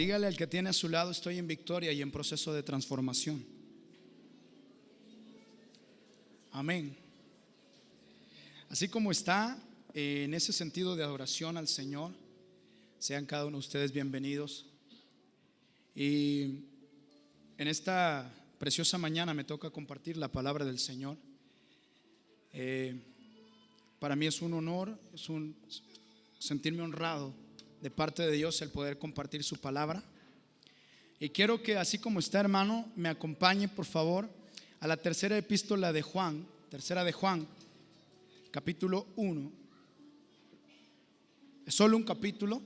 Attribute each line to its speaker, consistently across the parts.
Speaker 1: Dígale al que tiene a su lado: estoy en victoria y en proceso de transformación. Amén. Así como está, en ese sentido de adoración al Señor, sean cada uno de ustedes bienvenidos. Y en esta preciosa mañana me toca compartir la palabra del Señor. Para mí es un honor, sentirme honrado de parte de Dios el poder compartir su palabra. Y quiero que, así como está, hermano, me acompañe por favor a la tercera epístola de Juan, capítulo 1. Es solo un capítulo.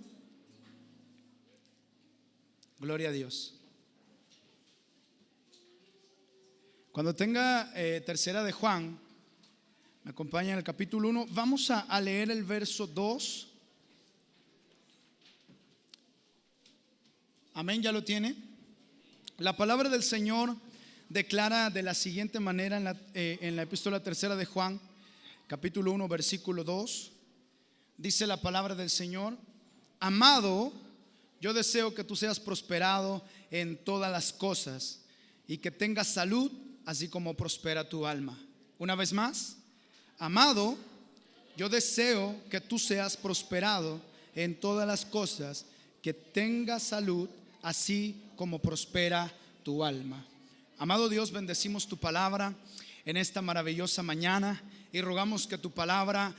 Speaker 1: Gloria a Dios. Cuando tenga tercera de Juan, me acompaña en el capítulo 1. Vamos a leer el verso 2. Amén, ¿ya lo tiene? La palabra del Señor declara de la siguiente manera en la epístola tercera de Juan, capítulo 1, versículo 2. Dice la palabra del Señor: amado, yo deseo que tú seas prosperado en todas las cosas y que tengas salud, así como prospera tu alma. Una vez más, amado, yo deseo que tú seas prosperado en todas las cosas, que tengas salud, así como prospera tu alma. Amado Dios, bendecimos tu palabra en esta maravillosa mañana y rogamos que tu palabra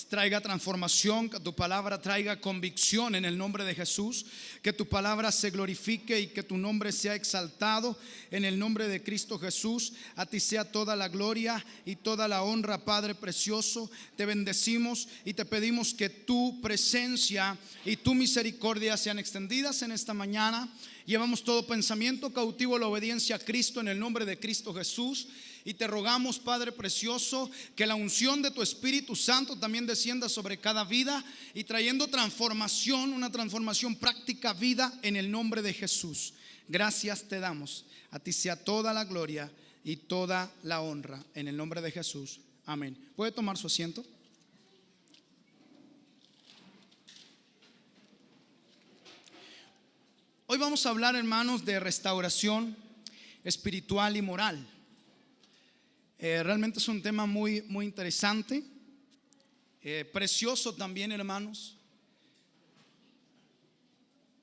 Speaker 1: traiga transformación, que tu palabra traiga convicción en el nombre de Jesús, que tu palabra se glorifique y que tu nombre sea exaltado en el nombre de Cristo Jesús. A ti sea toda la gloria y toda la honra, Padre precioso. Te bendecimos y te pedimos que tu presencia y tu misericordia sean extendidas en esta mañana. Llevamos todo pensamiento cautivo a la obediencia a Cristo en el nombre de Cristo Jesús. Y te rogamos, Padre precioso, que la unción de tu Espíritu Santo también descienda sobre cada vida y trayendo transformación, una transformación práctica, vida, en el nombre de Jesús. Gracias te damos. A ti sea toda la gloria y toda la honra en el nombre de Jesús. Amén. ¿Puede tomar su asiento? Hoy vamos a hablar, hermanos, de restauración espiritual y moral. Realmente es un tema muy interesante, precioso también, hermanos.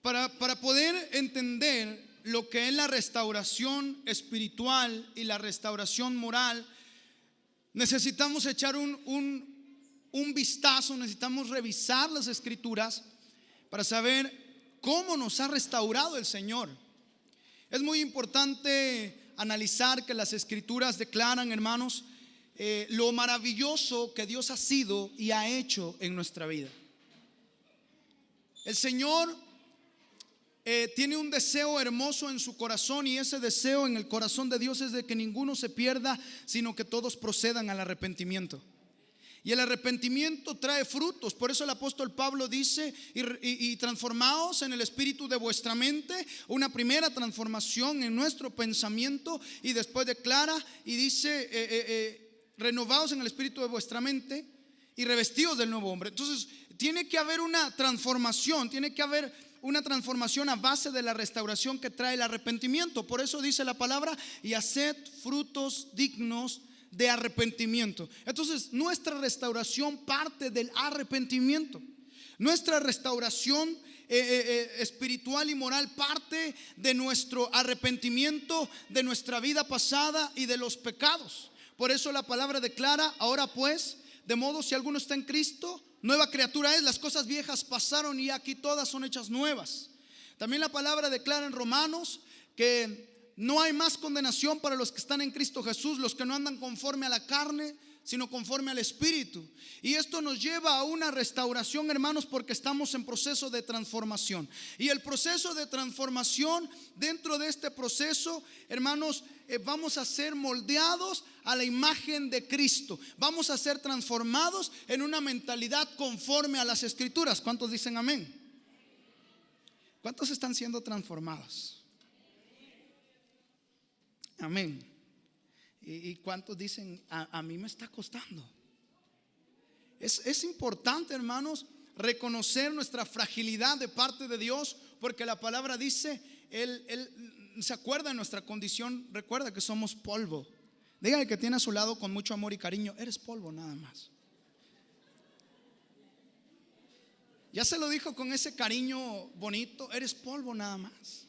Speaker 1: Para poder entender lo que es la restauración espiritual y la restauración moral, necesitamos echar un vistazo, necesitamos revisar las Escrituras para saber cómo nos ha restaurado el Señor. Es muy importante analizar que las Escrituras declaran, hermanos, lo maravilloso que Dios ha sido y ha hecho en nuestra vida. El Señor tiene un deseo hermoso en su corazón, y ese deseo en el corazón de Dios es de que ninguno se pierda, sino que todos procedan al arrepentimiento. Y el arrepentimiento trae frutos. Por eso el apóstol Pablo dice: y transformaos en el espíritu de vuestra mente. Una primera transformación en nuestro pensamiento, y después declara y dice: renovaos en el espíritu de vuestra mente y revestidos del nuevo hombre. Entonces tiene que haber una transformación, tiene que haber una transformación a base de la restauración que trae el arrepentimiento. Por eso dice la palabra: y haced frutos dignos de arrepentimiento. Entonces nuestra restauración parte del arrepentimiento. Nuestra restauración espiritual y moral parte de nuestro arrepentimiento de nuestra vida pasada y de los pecados. Por eso la palabra declara: ahora pues, de modo si alguno está en Cristo, nueva criatura es, las cosas viejas pasaron y aquí todas son hechas nuevas. También la palabra declara en Romanos que no hay más condenación para los que están en Cristo Jesús, los que no andan conforme a la carne, sino conforme al Espíritu. Y esto nos lleva a una restauración, hermanos, porque estamos en proceso de transformación. Y el proceso de transformación, dentro de este proceso, hermanos, vamos a ser moldeados a la imagen de Cristo. Vamos a ser transformados en una mentalidad conforme a las Escrituras. ¿Cuántos dicen amén? ¿Cuántos están siendo transformados? Amén. ¿Y cuántos dicen: a mí me está costando? Es importante, hermanos, reconocer nuestra fragilidad de parte de Dios, porque la palabra dice, Él se acuerda de nuestra condición, recuerda que somos polvo. Dígale que tiene a su lado con mucho amor y cariño, eres polvo nada más. Ya se lo dijo con ese cariño bonito, eres polvo nada más.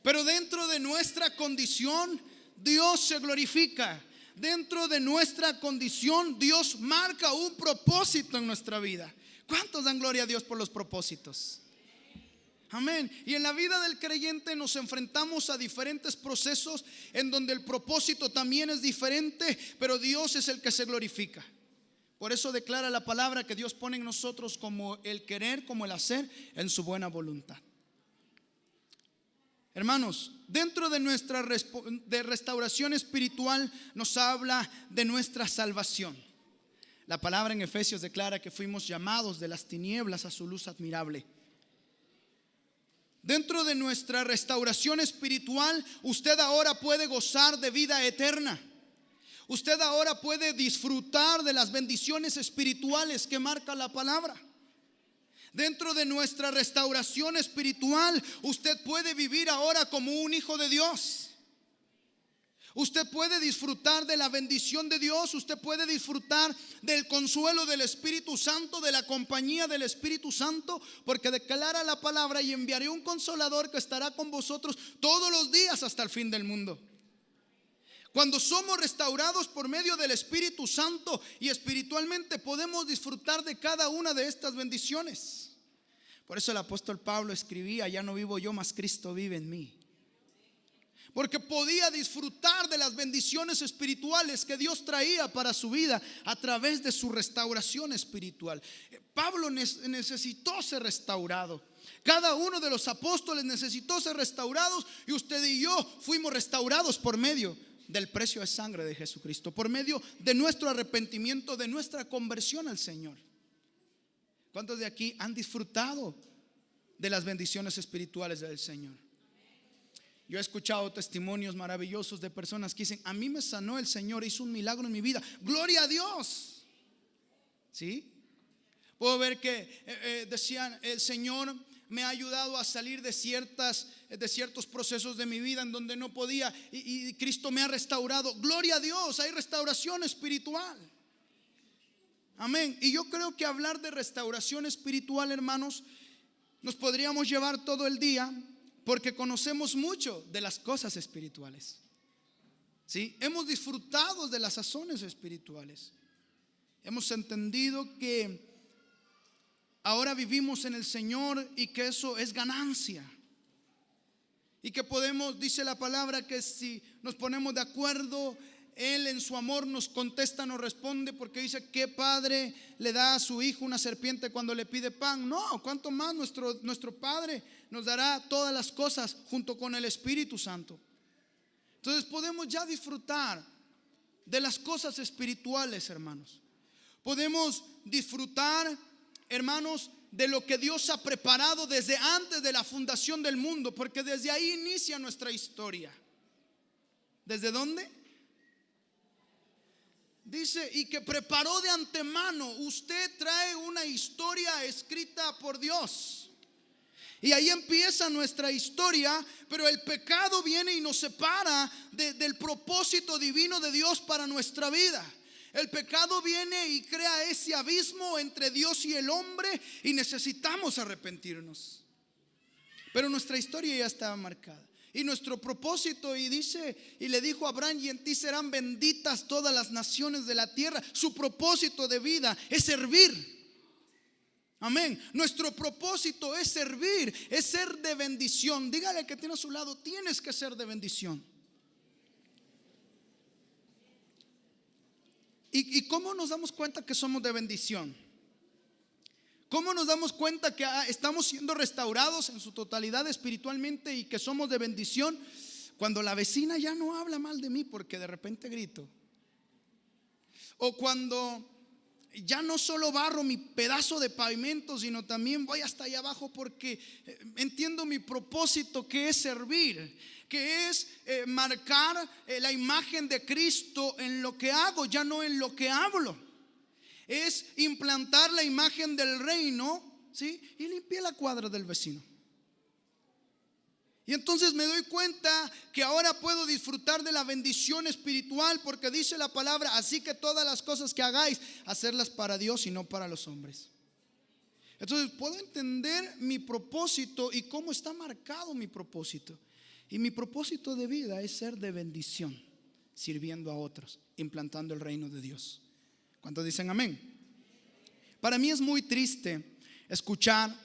Speaker 1: Pero dentro de nuestra condición, Dios se glorifica. Dentro de nuestra condición, Dios marca un propósito en nuestra vida. ¿Cuántos dan gloria a Dios por los propósitos? Amén. Y en la vida del creyente nos enfrentamos a diferentes procesos en donde el propósito también es diferente, pero Dios es el que se glorifica. Por eso declara la palabra que Dios pone en nosotros como el querer, como el hacer, en su buena voluntad. Hermanos, dentro de nuestra restauración espiritual nos habla de nuestra salvación. La palabra en Efesios declara que fuimos llamados de las tinieblas a su luz admirable. Dentro de nuestra restauración espiritual, usted ahora puede gozar de vida eterna. Usted ahora puede disfrutar de las bendiciones espirituales que marca la palabra. Dentro de nuestra restauración espiritual, usted puede vivir ahora como un hijo de Dios. Usted puede disfrutar de la bendición de Dios. Usted puede disfrutar del consuelo del Espíritu Santo, de la compañía del Espíritu Santo, porque declara la palabra: y enviaré un consolador que estará con vosotros todos los días hasta el fin del mundo. Cuando somos restaurados por medio del Espíritu Santo y espiritualmente, podemos disfrutar de cada una de estas bendiciones. Por eso el apóstol Pablo escribía: ya no vivo yo, mas Cristo vive en mí. Porque podía disfrutar de las bendiciones espirituales que Dios traía para su vida a través de su restauración espiritual. Pablo necesitó ser restaurado. Cada uno de los apóstoles necesitó ser restaurados, y usted y yo fuimos restaurados por medio del precio de sangre de Jesucristo, por medio de nuestro arrepentimiento, de nuestra conversión al Señor. ¿Cuántos de aquí han disfrutado de las bendiciones espirituales del Señor? Yo he escuchado testimonios maravillosos de personas que dicen: a mí me sanó el Señor, hizo un milagro en mi vida, gloria a Dios. ¿Sí? Puedo ver que decían: el Señor me ha ayudado a salir de ciertos procesos de mi vida en donde no podía, y Cristo me ha restaurado. Gloria a Dios, hay restauración espiritual. Amén. Y yo creo que hablar de restauración espiritual, hermanos, nos podríamos llevar todo el día, porque conocemos mucho de las cosas espirituales. ¿Sí? Hemos disfrutado de las sazones espirituales. Hemos entendido que ahora vivimos en el Señor y que eso es ganancia. Y que podemos, dice la palabra, que si nos ponemos de acuerdo, Él en su amor nos contesta, nos responde, porque dice: ¿qué padre le da a su hijo una serpiente cuando le pide pan? No, cuánto más nuestro Padre nos dará todas las cosas junto con el Espíritu Santo. Entonces podemos ya disfrutar de las cosas espirituales, hermanos. Podemos disfrutar, hermanos, de lo que Dios ha preparado desde antes de la fundación del mundo, porque desde ahí inicia nuestra historia. ¿Desde dónde? Dice: y que preparó de antemano. Usted trae una historia escrita por Dios, y ahí empieza nuestra historia. Pero el pecado viene y nos separa del propósito divino de Dios para nuestra vida. El pecado viene y crea ese abismo entre Dios y el hombre, y necesitamos arrepentirnos. Pero nuestra historia ya estaba marcada. Y nuestro propósito, y dice, y le dijo a Abraham: y en ti serán benditas todas las naciones de la tierra. Su propósito de vida es servir. Amén. Nuestro propósito es servir, es ser de bendición. Dígale que tiene a su lado: tienes que ser de bendición. ¿Y cómo nos damos cuenta que somos de bendición? ¿Cómo nos damos cuenta que estamos siendo restaurados en su totalidad espiritualmente y que somos de bendición? Cuando la vecina ya no habla mal de mí porque de repente grito. O cuando ya no solo barro mi pedazo de pavimento, sino también voy hasta allá abajo porque entiendo mi propósito, que es servir, que es marcar la imagen de Cristo en lo que hago, ya no en lo que hablo. Es implantar la imagen del reino, ¿sí? Y limpié la cuadra del vecino. Y entonces me doy cuenta que ahora puedo disfrutar de la bendición espiritual, porque dice la palabra: así que todas las cosas que hagáis, hacerlas para Dios y no para los hombres. Entonces puedo entender mi propósito y cómo está marcado mi propósito. Y mi propósito de vida es ser de bendición, sirviendo a otros, implantando el reino de Dios. ¿Cuántos dicen amén? Para mí es muy triste escuchar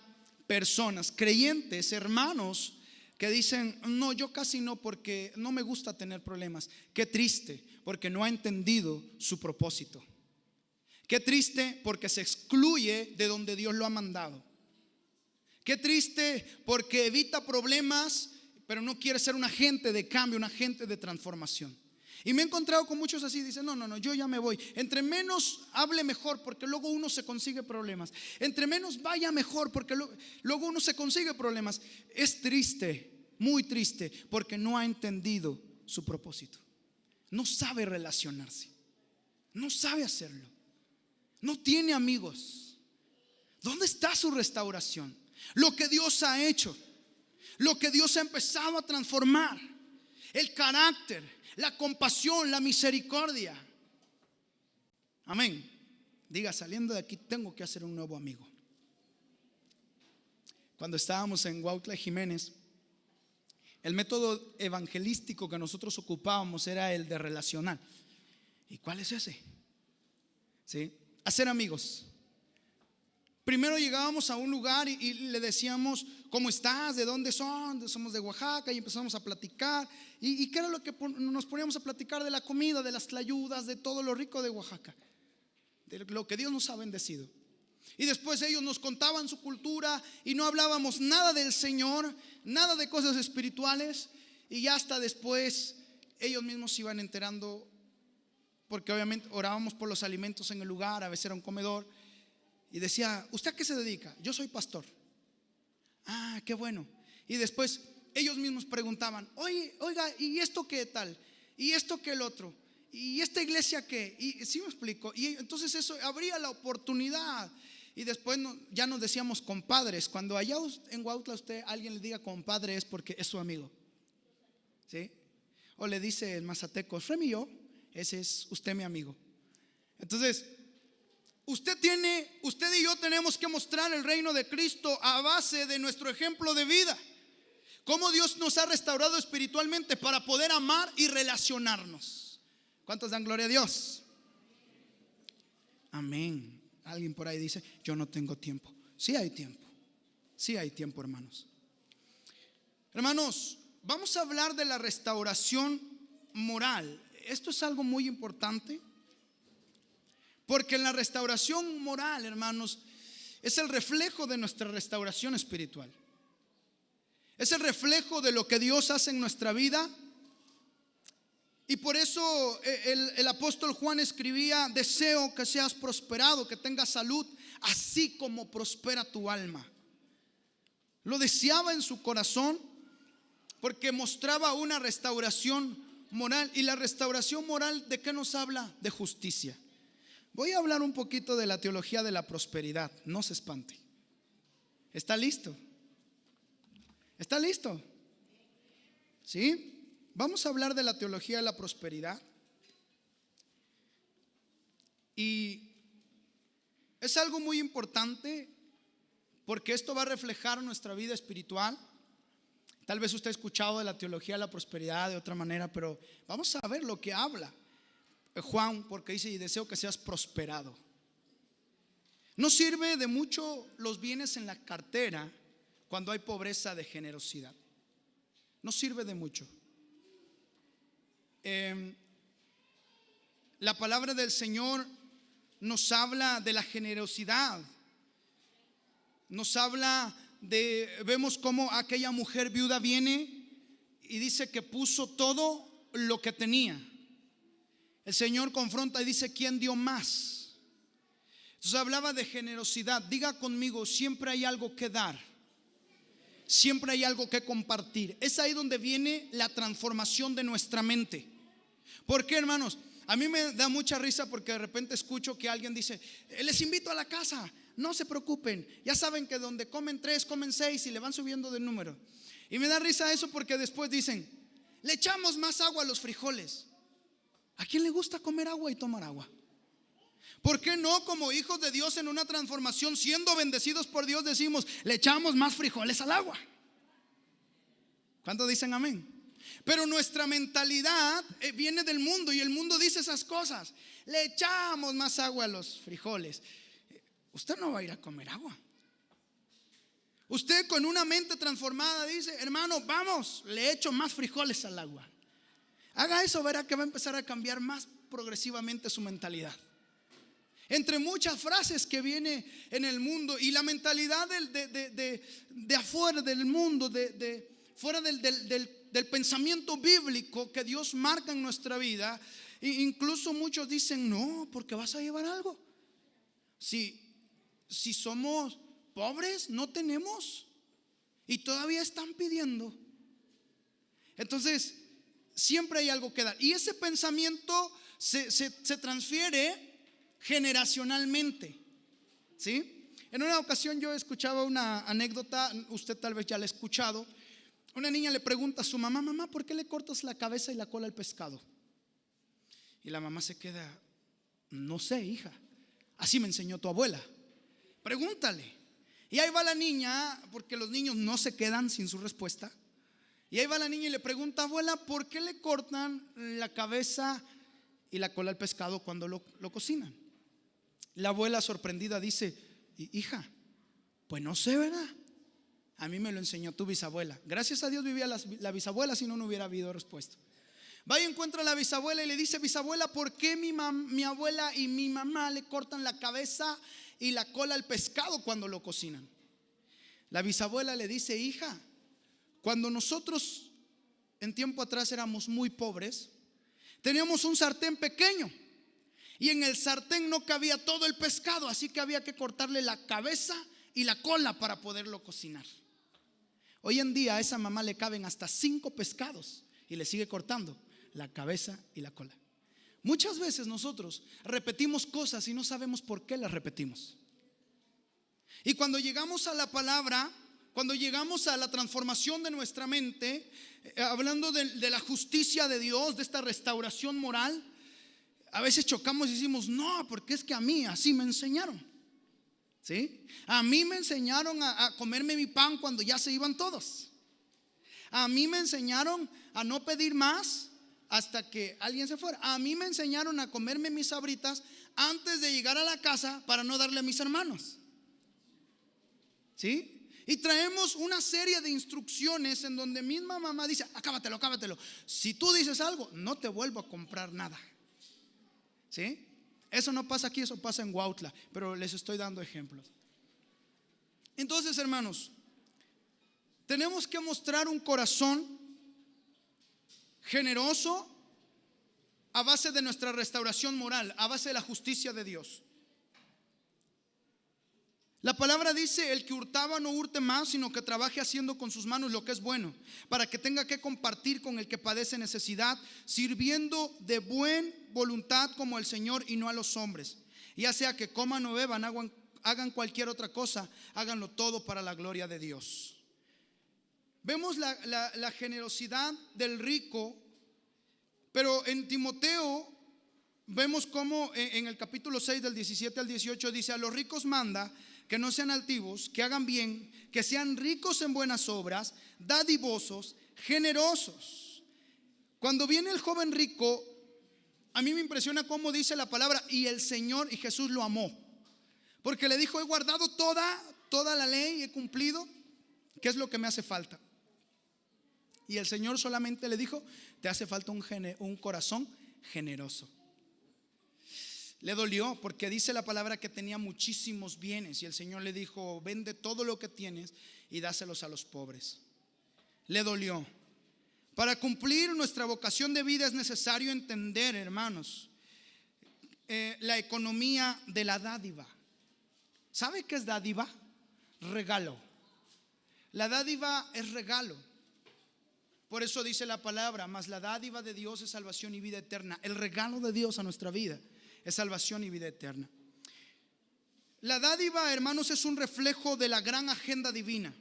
Speaker 1: personas, creyentes, hermanos, que dicen: no, yo casi no, porque no me gusta tener problemas. Qué triste, porque no ha entendido su propósito. Qué triste, porque se excluye de donde Dios lo ha mandado. Qué triste, porque evita problemas, pero no quiere ser un agente de cambio, un agente de transformación. Y me he encontrado con muchos así. Dicen: no, yo ya me voy. Entre menos hable mejor, porque luego uno se consigue problemas. Entre menos vaya mejor, porque luego uno se consigue problemas. Es triste, muy triste, porque no ha entendido su propósito. No sabe relacionarse, no sabe hacerlo, no tiene amigos. ¿Dónde está su restauración? Lo que Dios ha hecho, lo que Dios ha empezado a transformar, el carácter, la compasión, la misericordia. Amén. Diga: saliendo de aquí tengo que hacer un nuevo amigo. Cuando estábamos en Huautla Jiménez, el método evangelístico que nosotros ocupábamos era el de relacional. ¿Y cuál es ese? ¿Sí? Hacer amigos. Primero llegábamos a un lugar y le decíamos: ¿cómo estás? ¿De dónde son? Somos de Oaxaca. Y empezamos a platicar. ¿Y qué era lo que nos poníamos a platicar? De la comida, de las tlayudas, de todo lo rico de Oaxaca, de lo que Dios nos ha bendecido. Y después ellos nos contaban su cultura y no hablábamos nada del Señor, nada de cosas espirituales. Y ya hasta después ellos mismos se iban enterando, porque obviamente orábamos por los alimentos en el lugar. A veces era un comedor. Y decía: ¿usted a qué se dedica? Yo soy pastor. Ah, qué bueno. Y después ellos mismos preguntaban: oiga, ¿y esto qué tal? ¿Y esto qué el otro? ¿Y esta iglesia qué? Y sí me explico. Y entonces eso abría la oportunidad. Y después ya nos decíamos compadres. Cuando allá en Huautla alguien le diga compadre, es porque es su amigo, ¿sí? O le dice el mazateco: Fremi yo, ese es usted mi amigo. Entonces usted y yo tenemos que mostrar el reino de Cristo a base de nuestro ejemplo de vida. Cómo Dios nos ha restaurado espiritualmente para poder amar y relacionarnos. ¿Cuántos dan gloria a Dios? Amén. Alguien por ahí dice: yo no tengo tiempo. Sí hay tiempo. Sí hay tiempo, hermanos. Hermanos, vamos a hablar de la restauración moral. Esto es algo muy importante, porque en la restauración moral, hermanos, es el reflejo de nuestra restauración espiritual. Es el reflejo de lo que Dios hace en nuestra vida. Y por eso el apóstol Juan escribía: deseo que seas prosperado, que tengas salud, así como prospera tu alma. Lo deseaba en su corazón, porque mostraba una restauración moral. Y la restauración moral, ¿de qué nos habla? De justicia. Voy a hablar un poquito de la teología de la prosperidad. No se espante. ¿Está listo? ¿Está listo? ¿Sí? Vamos a hablar de la teología de la prosperidad. Y es algo muy importante, porque esto va a reflejar nuestra vida espiritual. Tal vez usted ha escuchado de la teología de la prosperidad de otra manera, pero vamos a ver lo que habla Juan, porque dice: y deseo que seas prosperado. No sirve de mucho los bienes en la cartera cuando hay pobreza de generosidad. No sirve de mucho. La palabra del Señor nos habla de la generosidad. Nos habla vemos cómo aquella mujer viuda viene y dice que puso todo lo que tenía. El Señor confronta y dice: ¿quién dio más? Entonces hablaba de generosidad. Diga conmigo: siempre hay algo que dar, siempre hay algo que compartir. Es ahí donde viene la transformación de nuestra mente. ¿Por qué, hermanos? a mí me da mucha risa porque de repente escucho que alguien dice: les invito a la casa, no se preocupen, ya saben que donde comen 3, comen 6 y le van subiendo de número. Y me da risa eso porque después dicen: le echamos más agua a los frijoles. ¿A quién le gusta comer agua y tomar agua? ¿Por qué no, como hijos de Dios en una transformación, siendo bendecidos por Dios, decimos: le echamos más frijoles al agua? ¿Cuántos dicen amén? Pero nuestra mentalidad viene del mundo, y el mundo dice esas cosas: le echamos más agua a los frijoles. Usted no va a ir a comer agua. Usted con una mente transformada dice: hermano, vamos, le echo más frijoles al agua. Haga eso, verá que va a empezar a cambiar más progresivamente su mentalidad. Entre muchas frases que viene en el mundo y la mentalidad de afuera del mundo, fuera del pensamiento bíblico que Dios marca en nuestra vida. Incluso muchos dicen: no, porque vas a llevar algo. Si somos pobres, no tenemos, y todavía están pidiendo. Entonces siempre hay algo que dar, y ese pensamiento se transfiere generacionalmente, ¿sí? En una ocasión yo escuchaba una anécdota, usted tal vez ya la ha escuchado. Una niña le pregunta a su mamá: mamá, ¿por qué le cortas la cabeza y la cola al pescado? Y la mamá se queda: no sé, hija, así me enseñó tu abuela, pregúntale. Y ahí va la niña, porque los niños no se quedan sin su respuesta. Y ahí va la niña y le pregunta: abuela, ¿por qué le cortan la cabeza y la cola al pescado cuando lo cocinan? La abuela, sorprendida, dice: hija, pues no sé, ¿verdad? A mí me lo enseñó tu bisabuela. Gracias a Dios vivía la bisabuela, si no, no hubiera habido respuesta. Va y encuentra a la bisabuela y le dice: bisabuela, ¿por qué mi abuela y mi mamá le cortan la cabeza y la cola al pescado cuando lo cocinan? La bisabuela le dice: hija, cuando nosotros en tiempo atrás éramos muy pobres, teníamos un sartén pequeño, y en el sartén no cabía todo el pescado, así que había que cortarle la cabeza y la cola para poderlo cocinar. Hoy en día a esa mamá le caben hasta 5 pescados y le sigue cortando la cabeza y la cola. Muchas veces nosotros repetimos cosas y no sabemos por qué las repetimos. Y cuando llegamos a la palabra, cuando llegamos a la transformación de nuestra mente, hablando de la justicia de Dios, de esta restauración moral, a veces chocamos y decimos: no, porque es que a mí así me enseñaron. ¿Sí? A mí me enseñaron a comerme mi pan cuando ya se iban todos. A mí me enseñaron a no pedir más hasta que alguien se fuera. A mí me enseñaron a comerme mis sabritas antes de llegar a la casa para no darle a mis hermanos. ¿Sí? Y traemos una serie de instrucciones en donde misma mamá dice: acábatelo. Si tú dices algo, no te vuelvo a comprar nada. ¿Sí? Eso no pasa aquí, eso pasa en Huautla, pero les estoy dando ejemplos. Entonces, hermanos, tenemos que mostrar un corazón generoso a base de nuestra restauración moral, a base de la justicia de Dios. La palabra dice: el que hurtaba no hurte más, sino que trabaje haciendo con sus manos lo que es bueno, para que tenga que compartir con el que padece necesidad, sirviendo de buena voluntad como al Señor y no a los hombres. Ya sea que coman o beban, hagan cualquier otra cosa, háganlo todo para la gloria de Dios. Vemos la generosidad del rico, pero en Timoteo vemos como en el capítulo 6 del 17 al 18 dice: a los ricos manda que no sean altivos, que hagan bien, que sean ricos en buenas obras, dadivosos, generosos. Cuando viene el joven rico, a mí me impresiona cómo dice la palabra: y el Señor y Jesús lo amó, porque le dijo: he guardado toda la ley, he cumplido. ¿Qué es lo que me hace falta? Y el Señor solamente le dijo: te hace falta un corazón generoso. Le dolió porque dice la palabra que tenía muchísimos bienes, y el Señor le dijo: vende todo lo que tienes y dáselos a los pobres. Le dolió. Para cumplir nuestra vocación de vida es necesario entender, hermanos, la economía de la dádiva. ¿Sabe qué es dádiva? Regalo. La dádiva es regalo. Por eso dice la palabra: mas la dádiva de Dios es salvación y vida eterna. El regalo de Dios a nuestra vida es salvación y vida eterna. La dádiva, hermanos, es un reflejo de la gran agenda divina.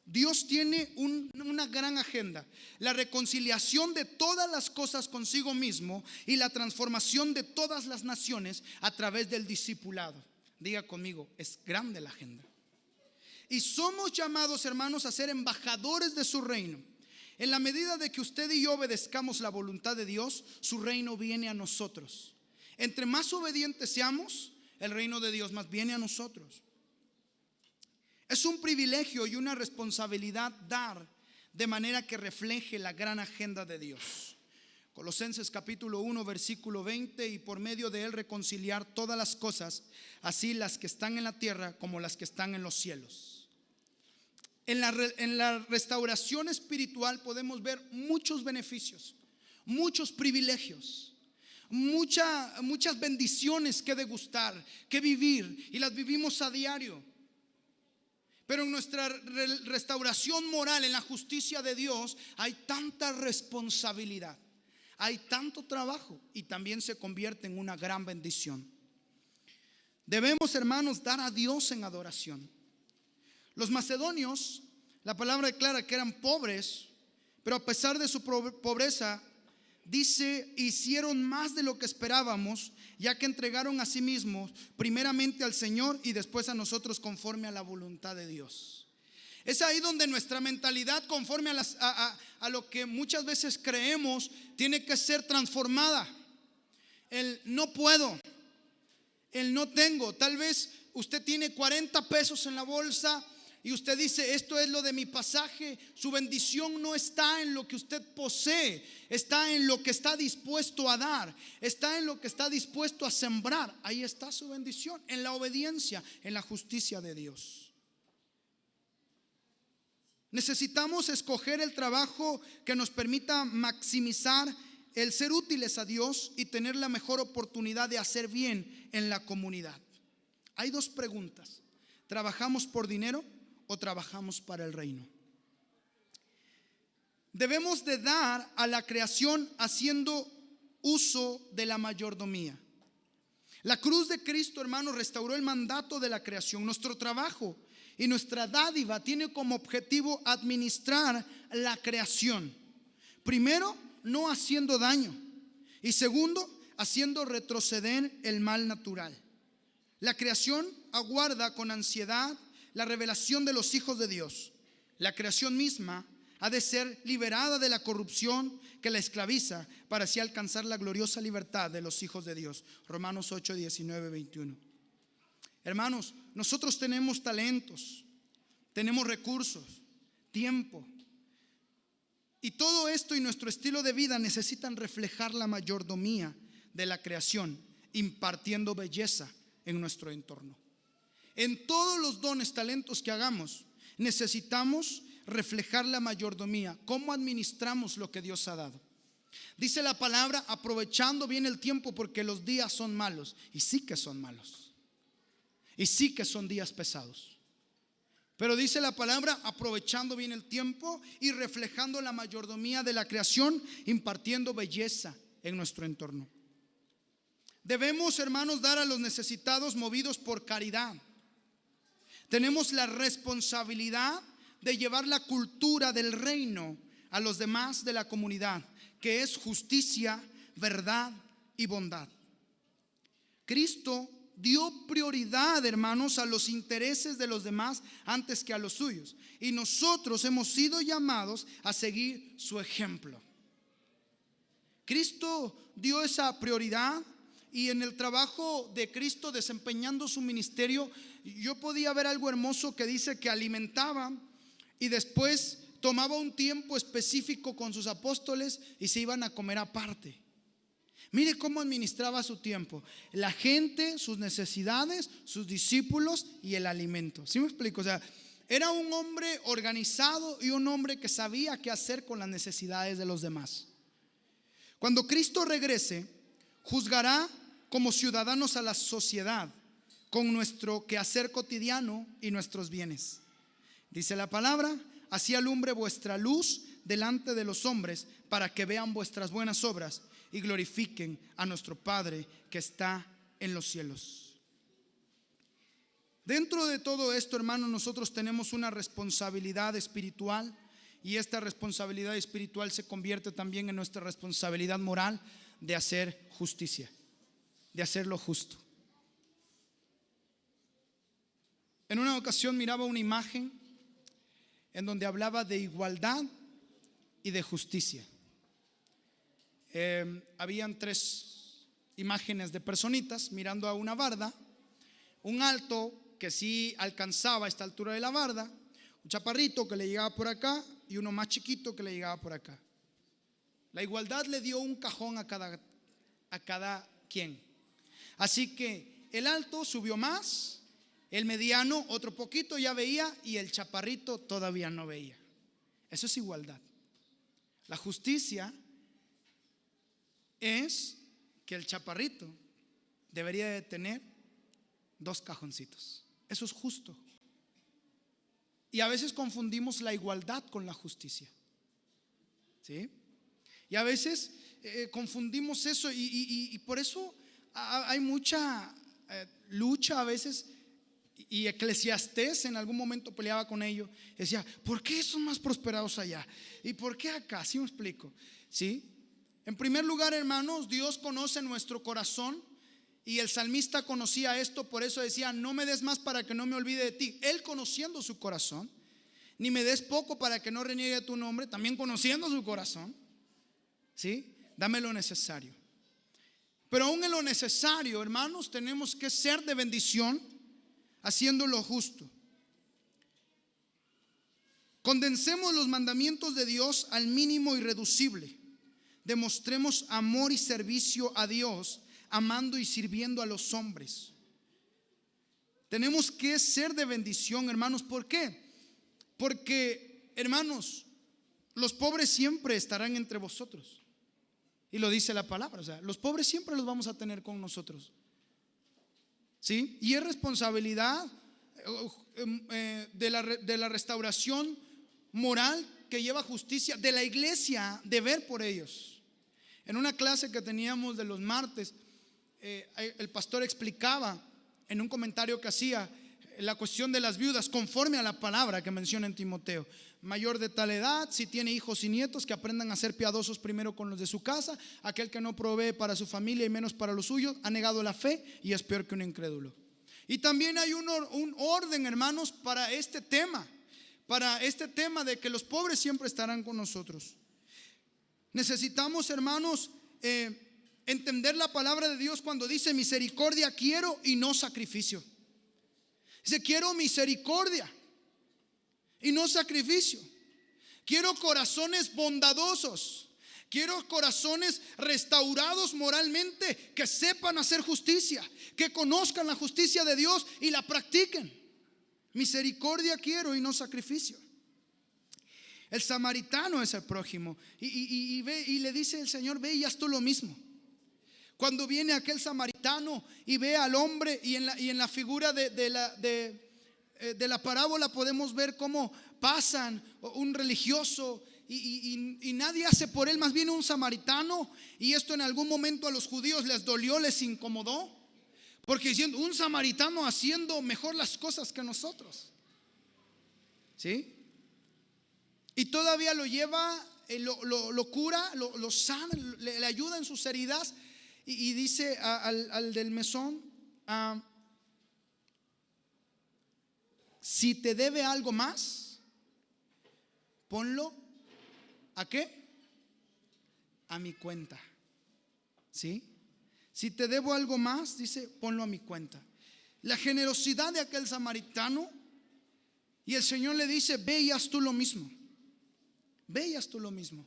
Speaker 1: Dios tiene una gran agenda: la reconciliación de todas las cosas consigo mismo y la transformación de todas las naciones a través del discipulado. Diga conmigo: es grande la agenda. Y somos llamados, hermanos, a ser embajadores de su reino. En la medida de que usted y yo obedezcamos la voluntad de Dios, su reino viene a nosotros. Entre más obedientes seamos, el reino de Dios más viene a nosotros. Es un privilegio y una responsabilidad dar de manera que refleje la gran agenda de Dios. Colosenses capítulo 1 versículo 20: y por medio de él reconciliar todas las cosas, así las que están en la tierra como las que están en los cielos. En la restauración espiritual podemos ver muchos beneficios, muchos privilegios, muchas bendiciones que degustar, que vivir, y las vivimos a diario. Pero en nuestra restauración moral, en la justicia de Dios, hay tanta responsabilidad, hay tanto trabajo, y también se convierte en una gran bendición. Debemos, hermanos, dar a Dios en adoración. Los macedonios, la palabra declara que eran pobres, pero a pesar de su pobreza, dice: hicieron más de lo que esperábamos, ya que entregaron a sí mismos primeramente al Señor y después a nosotros conforme a la voluntad de Dios. Es ahí donde nuestra mentalidad, conforme a lo que muchas veces creemos, tiene que ser transformada. El no puedo, el no tengo. Tal vez usted tiene 40 pesos en la bolsa y usted dice: esto es lo de mi pasaje. Su bendición no está en lo que usted posee, está en lo que está dispuesto a dar, está en lo que está dispuesto a sembrar. Ahí está su bendición, en la obediencia, en la justicia de Dios. Necesitamos escoger el trabajo que nos permita maximizar el ser útiles a Dios y tener la mejor oportunidad de hacer bien en la comunidad. Hay dos preguntas: ¿trabajamos por dinero o trabajamos para el reino? Debemos de dar a la creación haciendo uso de la mayordomía. La cruz de Cristo, hermanos, restauró el mandato de la creación. Nuestro trabajo y nuestra dádiva tiene como objetivo administrar la creación. Primero, no haciendo daño, y segundo, haciendo retroceder el mal natural. La creación aguarda con ansiedad la revelación de los hijos de Dios. La creación misma ha de ser liberada de la corrupción que la esclaviza, para así alcanzar la gloriosa libertad de los hijos de Dios. Romanos 8, 19, 21. Hermanos, nosotros tenemos talentos, tenemos recursos, tiempo, y todo esto y nuestro estilo de vida necesitan reflejar la mayordomía de la creación, impartiendo belleza en nuestro entorno. En todos los dones, talentos que hagamos, necesitamos reflejar la mayordomía. ¿Cómo administramos lo que Dios ha dado? Dice la palabra: aprovechando bien el tiempo, porque los días son malos. Y sí que son malos, y sí que son días pesados. Pero dice la palabra: aprovechando bien el tiempo y reflejando la mayordomía de la creación, impartiendo belleza en nuestro entorno. Debemos, hermanos, dar a los necesitados movidos por caridad. Tenemos la responsabilidad de llevar la cultura del reino a los demás de la comunidad, que es justicia, verdad y bondad. Cristo dio prioridad, hermanos, a los intereses de los demás antes que a los suyos, y nosotros hemos sido llamados a seguir su ejemplo. Cristo dio esa prioridad, y en el trabajo de Cristo desempeñando su ministerio, yo podía ver algo hermoso que dice que alimentaba y después tomaba un tiempo específico con sus apóstoles y se iban a comer aparte. Mire cómo administraba su tiempo: la gente, sus necesidades, sus discípulos y el alimento. ¿Sí me explico? O sea, era un hombre organizado y un hombre que sabía qué hacer con las necesidades de los demás. Cuando Cristo regrese, juzgará como ciudadanos a la sociedad con nuestro quehacer cotidiano y nuestros bienes. Dice la palabra: así alumbre vuestra luz delante de los hombres, para que vean vuestras buenas obras y glorifiquen a nuestro Padre que está en los cielos. Dentro de todo esto, hermanos, nosotros tenemos una responsabilidad espiritual, y esta responsabilidad espiritual se convierte también en nuestra responsabilidad moral de hacer justicia, de hacer lo justo. En una ocasión miraba una imagen en donde hablaba de igualdad y de justicia. Habían 3 imágenes de personitas mirando a una barda: un alto que sí alcanzaba esta altura de la barda, un chaparrito que le llegaba por acá y uno más chiquito que le llegaba por acá. La igualdad le dio un cajón a cada quien. Así que el alto subió más, el mediano otro poquito ya veía, y el chaparrito todavía no veía. Eso es igualdad. La justicia es que el chaparrito debería de tener 2 cajoncitos. Eso es justo. Y a veces confundimos la igualdad con la justicia, ¿sí? Y a veces confundimos eso, y por eso hay mucha lucha a veces. Y Eclesiastés en algún momento peleaba con ello. Decía: ¿por qué son más prosperados allá? ¿Y por qué acá? ¿Sí me explico? ¿Sí? En primer lugar, hermanos, Dios conoce nuestro corazón, y el salmista conocía esto. Por eso decía: no me des más para que no me olvide de ti. Él conociendo su corazón. Ni me des poco para que no reniegue tu nombre. También conociendo su corazón, ¿sí? Dame lo necesario. Pero aún en lo necesario, hermanos, tenemos que ser de bendición, haciendo lo justo. Condensemos los mandamientos de Dios al mínimo irreducible. Demostremos amor y servicio a Dios, amando y sirviendo a los hombres. Tenemos que ser de bendición, hermanos. ¿Por qué? Porque, hermanos, los pobres siempre estarán entre vosotros. Y lo dice la palabra. O sea, los pobres siempre los vamos a tener con nosotros, ¿sí? Y es responsabilidad de la restauración moral que lleva justicia de la iglesia, de ver por ellos. En una clase que teníamos de los martes, el pastor explicaba en un comentario que hacía la cuestión de las viudas conforme a la palabra que menciona en Timoteo: mayor de tal edad, si tiene hijos y nietos, que aprendan a ser piadosos primero con los de su casa. Aquel que no provee para su familia y menos para los suyos ha negado la fe y es peor que un incrédulo. Y también hay un orden, hermanos, para este tema de que los pobres siempre estarán con nosotros. Necesitamos, hermanos, entender la palabra de Dios cuando dice: misericordia quiero y no sacrificio. Dice: quiero misericordia y no sacrificio. Quiero corazones bondadosos. Quiero corazones restaurados moralmente, que sepan hacer justicia, que conozcan la justicia de Dios y la practiquen. Misericordia quiero y no sacrificio. El samaritano es el prójimo, y le dice el Señor: ve y haz tú lo mismo. Cuando viene aquel samaritano y ve al hombre, y en la figura de la parábola podemos ver cómo pasan un religioso y nadie hace por él, más bien un samaritano. Y esto en algún momento a los judíos les dolió, les incomodó, porque diciendo: un samaritano haciendo mejor las cosas que nosotros, ¿sí? Y todavía lo lleva, lo cura, lo sana, le ayuda en sus heridas. Y dice al del mesón: si te debe algo más, ponlo ¿a qué? A mi cuenta, ¿sí? Si te debo algo más, dice, ponlo a mi cuenta. La generosidad de aquel samaritano, y el Señor le dice: ve y haz tú lo mismo. Ve y haz tú lo mismo.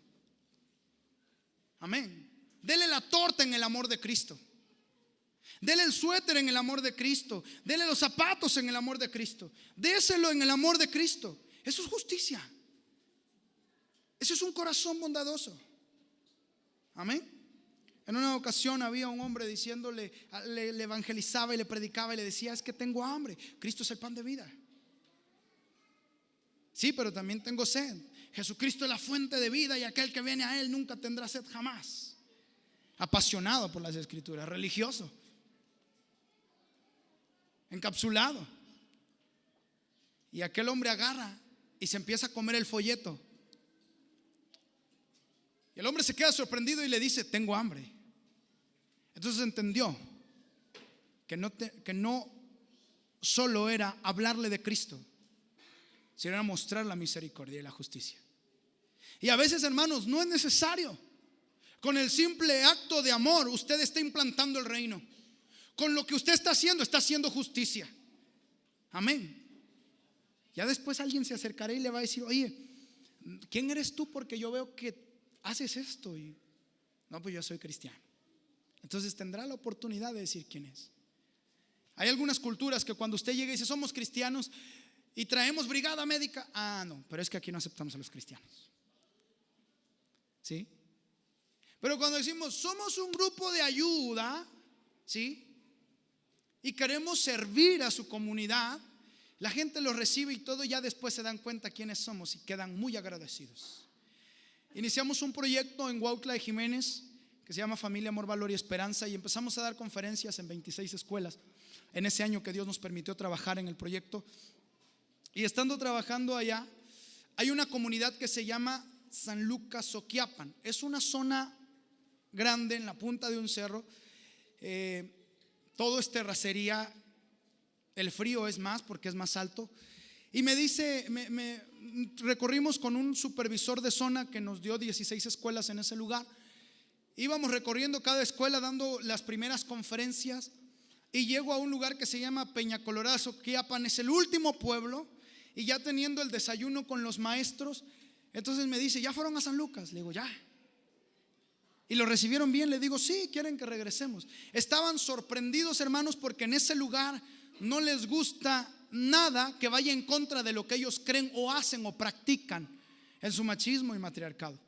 Speaker 1: Amén. Dele la torta en el amor de Cristo. Dele el suéter en el amor de Cristo. Dele los zapatos en el amor de Cristo. Déselo en el amor de Cristo. Eso es justicia. Eso es un corazón bondadoso. Amén. En una ocasión había un hombre diciéndole, le evangelizaba y le predicaba y le decía: es que tengo hambre. Cristo es el pan de vida. Sí, pero también tengo sed. Jesucristo es la fuente de vida y aquel que viene a Él nunca tendrá sed jamás. Apasionado por las Escrituras, religioso, encapsulado. Y aquel hombre agarra y se empieza a comer el folleto. Y el hombre se queda sorprendido y le dice: tengo hambre. Entonces entendió que no solo era hablarle de Cristo, sino era mostrar la misericordia y la justicia. Y a veces, hermanos, no es necesario. Con el simple acto de amor usted está implantando el reino. Con lo que usted está haciendo justicia. Amén. Ya después alguien se acercará y le va a decir: oye, ¿quién eres tú? Porque yo veo que haces esto. Y no, pues yo soy cristiano. Entonces tendrá la oportunidad de decir quién es. Hay algunas culturas que cuando usted llega y dice: somos cristianos y traemos brigada médica. Ah, no, pero es que aquí no aceptamos a los cristianos. ¿Sí? Pero cuando decimos: somos un grupo de ayuda, ¿sí? Y queremos servir a su comunidad, la gente lo recibe y todo, ya después se dan cuenta quiénes somos y quedan muy agradecidos. Iniciamos un proyecto en Huautla de Jiménez que se llama Familia, Amor, Valor y Esperanza, y empezamos a dar conferencias en 26 escuelas en ese año que Dios nos permitió trabajar en el proyecto. Y estando trabajando allá, hay una comunidad que se llama San Lucas Oquiapan. Es una zona grande en la punta de un cerro. Todo es terracería. El frío es más porque es más alto. Y me dice, recorrimos con un supervisor de zona que nos dio 16 escuelas en ese lugar. Íbamos recorriendo cada escuela dando las primeras conferencias. Y llego a un lugar que se llama Peña Colorada, Oquiapan. Es el último pueblo. Y ya teniendo el desayuno con los maestros, entonces me dice: ¿ya fueron a San Lucas? Le digo: ya. ¿Y lo recibieron bien? Le digo: sí, quieren que regresemos. Estaban sorprendidos, hermanos, porque en ese lugar no les gusta nada que vaya en contra de lo que ellos creen o hacen o practican en su machismo y matriarcado.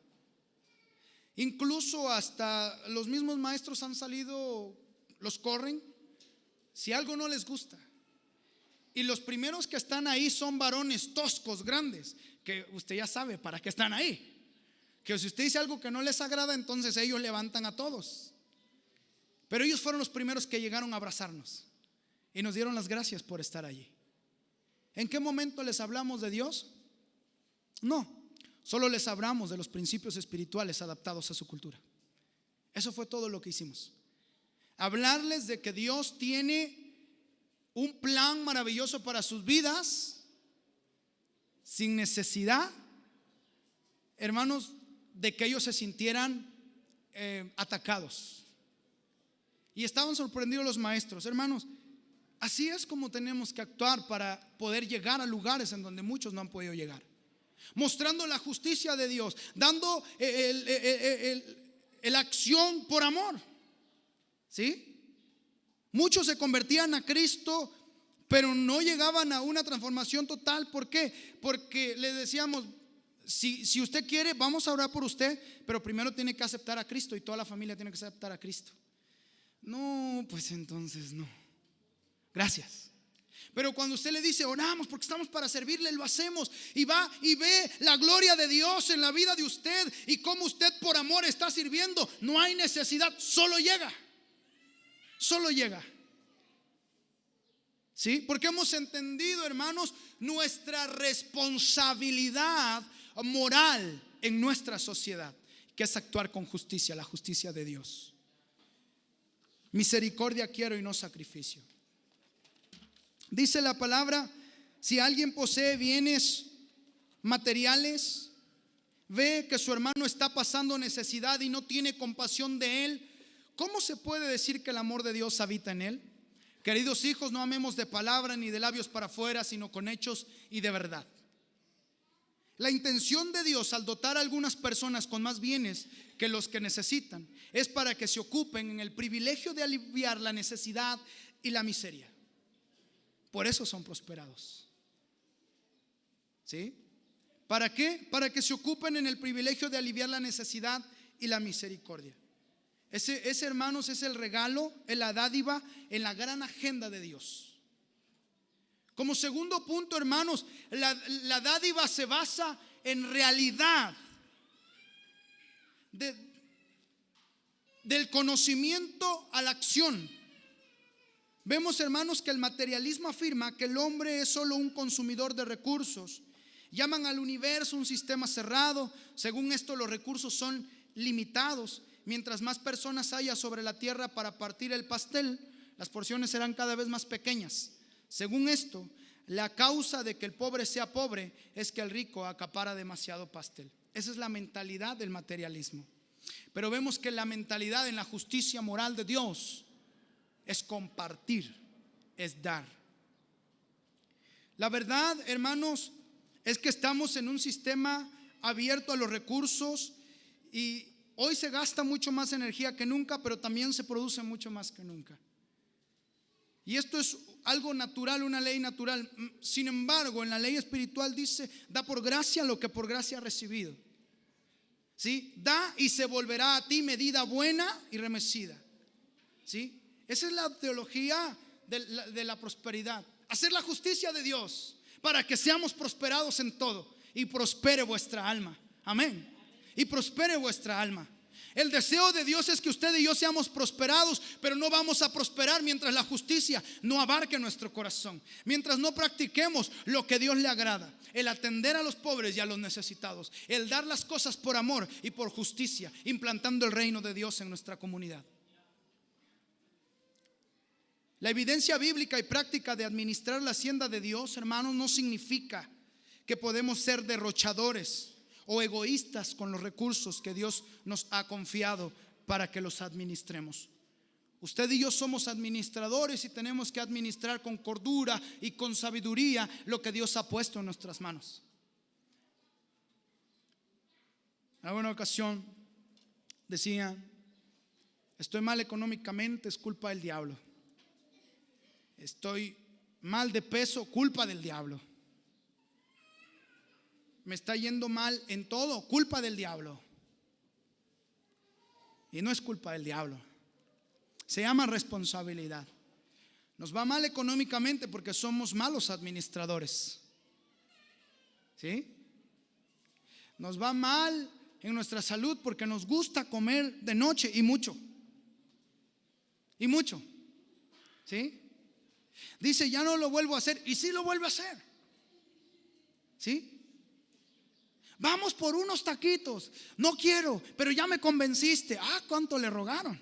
Speaker 1: Incluso hasta los mismos maestros han salido, los corren si algo no les gusta. Y los primeros que están ahí son varones toscos, grandes, que usted ya sabe para qué están ahí. Que si usted dice algo que no les agrada, entonces ellos levantan a todos. Pero ellos fueron los primeros que llegaron a abrazarnos y nos dieron las gracias por estar allí. ¿En qué momento les hablamos de Dios? No, solo les hablamos de los principios espirituales adaptados a su cultura. Eso fue todo lo que hicimos. Hablarles de que Dios tiene un plan maravilloso para sus vidas, sin necesidad, hermanos, de que ellos se sintieran atacados. Y estaban sorprendidos los maestros. Hermanos, así es como tenemos que actuar para poder llegar a lugares en donde muchos no han podido llegar, mostrando la justicia de Dios, dando la acción por amor. ¿Sí? Muchos se convertían a Cristo, pero no llegaban a una transformación total. ¿Por qué? Porque le decíamos: si usted quiere, vamos a orar por usted, pero primero tiene que aceptar a Cristo y toda la familia tiene que aceptar a Cristo. No, pues entonces no. Gracias. Pero cuando usted le dice: oramos porque estamos para servirle, lo hacemos, y va y ve la gloria de Dios en la vida de usted y cómo usted por amor está sirviendo, no hay necesidad, solo llega. Solo llega. ¿Sí? Porque hemos entendido, hermanos, nuestra responsabilidad moral en nuestra sociedad, que es actuar con justicia, la justicia de Dios. Misericordia quiero y no sacrificio. Dice la palabra: si alguien posee bienes materiales, ve que su hermano está pasando necesidad y no tiene compasión de él, ¿cómo se puede decir que el amor de Dios habita en él? Queridos hijos, no amemos de palabra ni de labios para afuera, sino con hechos y de verdad. La intención de Dios al dotar a algunas personas con más bienes que los que necesitan es para que se ocupen en el privilegio de aliviar la necesidad y la miseria. Por eso son prosperados. ¿Sí? ¿Para qué? Para que se ocupen en el privilegio de aliviar la necesidad y la misericordia. Ese, hermanos, es el regalo, es la dádiva en la gran agenda de Dios. Como segundo punto, hermanos, la dádiva se basa en realidad del conocimiento a la acción. Vemos, hermanos, que el materialismo afirma que el hombre es solo un consumidor de recursos. Llaman al universo un sistema cerrado. Según esto, los recursos son limitados. Mientras más personas haya sobre la tierra para partir el pastel, las porciones serán cada vez más pequeñas. Según esto, la causa de que el pobre sea pobre es que el rico acapara demasiado pastel. Esa es la mentalidad del materialismo. Pero vemos que la mentalidad en la justicia moral de Dios es compartir, es dar. La verdad, hermanos, es que estamos en un sistema abierto a los recursos y hoy se gasta mucho más energía que nunca, pero también se produce mucho más que nunca. Y esto es algo natural, una ley natural. Sin embargo, en la ley espiritual dice: da por gracia lo que por gracia ha recibido. ¿Sí? Da y se volverá a ti medida buena y remecida. ¿Sí? Esa es la teología de la prosperidad. Hacer la justicia de Dios para que seamos prosperados en todo y prospere vuestra alma. Amén. Y prospere vuestra alma. El deseo de Dios es que usted y yo seamos prosperados, pero no vamos a prosperar mientras la justicia no abarque nuestro corazón, mientras no practiquemos lo que Dios le agrada: el atender a los pobres y a los necesitados, el dar las cosas por amor y por justicia, implantando el reino de Dios en nuestra comunidad. La evidencia bíblica y práctica de administrar la hacienda de Dios, hermanos, no significa que podemos ser derrochadores o egoístas con los recursos que Dios nos ha confiado para que los administremos. Usted y yo somos administradores y tenemos que administrar con cordura y con sabiduría lo que Dios ha puesto en nuestras manos. En alguna ocasión decía: estoy mal económicamente, es culpa del diablo. Estoy mal de peso, culpa del diablo. Me está yendo mal en todo, culpa del diablo. Y no es culpa del diablo, se llama responsabilidad. Nos va mal económicamente porque somos malos administradores. ¿Sí? Nos va mal en nuestra salud porque nos gusta comer de noche y mucho. Y mucho. ¿Sí? Dice: ya no lo vuelvo a hacer, y sí lo vuelve a hacer. ¿Sí? Vamos por unos taquitos. No quiero, pero ya me convenciste. ¿Cuánto le rogaron?